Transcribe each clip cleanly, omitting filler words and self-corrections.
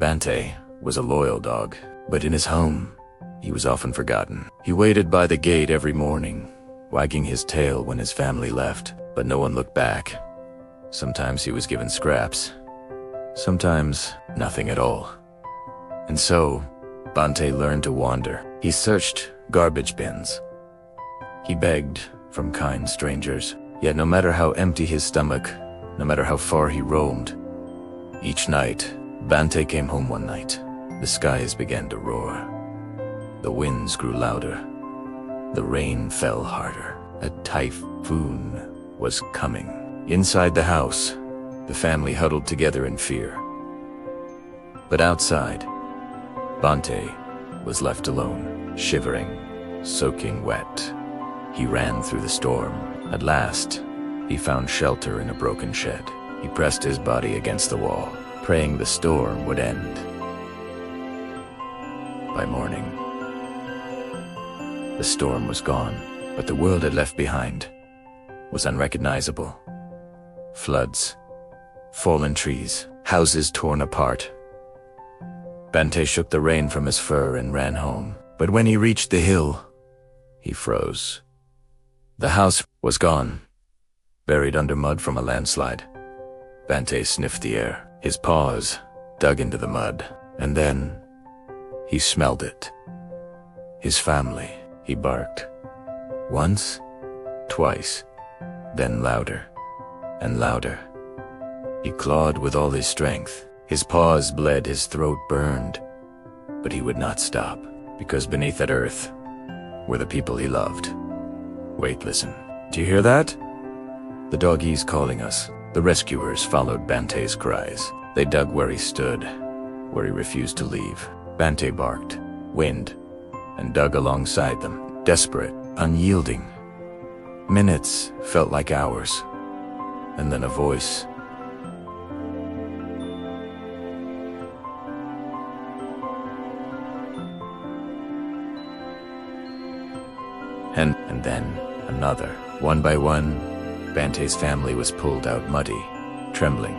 Bante was a loyal dog, but in his home, he was often forgotten. He waited by the gate every morning, wagging his tail when his family left, but no one looked back. Sometimes he was given scraps, sometimes nothing at all. And so, Bante learned to wander. He searched garbage bins. He begged from kind strangers. Yet no matter how empty his stomach, no matter how far he roamed, each night, Bante came home one night. The skies began to roar. The winds grew louder. The rain fell harder. A typhoon was coming. Inside the house, the family huddled together in fear. But outside, Bante was left alone, shivering, soaking wet. He ran through the storm. At last, he found shelter in a broken shed. He pressed his body against the wall, praying the storm would end. By morning, the storm was gone, but the world it left behind was unrecognizable. Floods, fallen trees, houses torn apart. Bante shook the rain from his fur and ran home. But when he reached the hill, he froze. The house was gone, buried under mud from a landslide. Bante sniffed the air. His paws dug into the mud, and then he smelled it. His family, he barked. Once, twice, then louder and louder. He clawed with all his strength. His paws bled, his throat burned, but he would not stop, because beneath that earth were the people he loved. Wait, listen. Do you hear that? The doggies calling us. The rescuers followed Bante's cries. They dug where he stood, where he refused to leave. Bante barked, whined, and dug alongside them, desperate, unyielding. Minutes felt like hours, and then a voice. And then another. One by one, Bante's family was pulled out muddy, trembling,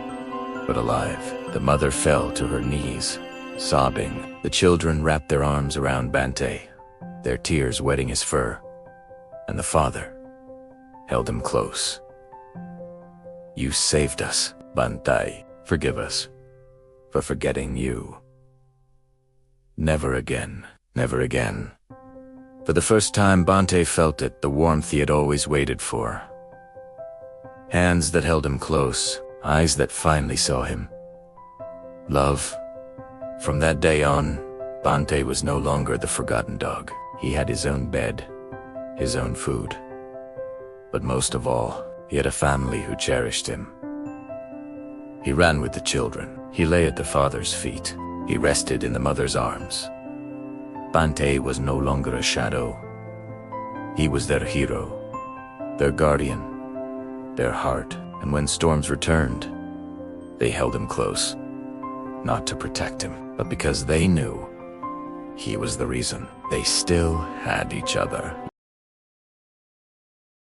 but alive. The mother fell to her knees, sobbing. The children wrapped their arms around Bante, their tears wetting his fur, and the father held him close. You saved us, Bante. Forgive us for forgetting you. Never again, never again. For the first time, Bante felt it, the warmth he had always waited for. Hands that held him close, eyes that finally saw him. Love. From that day on, Bante was no longer the forgotten dog. He had his own bed, his own food. But most of all, he had a family who cherished him. He ran with the children. He lay at the father's feet. He rested in the mother's arms. Bante was no longer a shadow. He was their hero, their guardian, their heart. And when storms returned, they held him close, not to protect him, but because they knew he was the reason. They still had each other.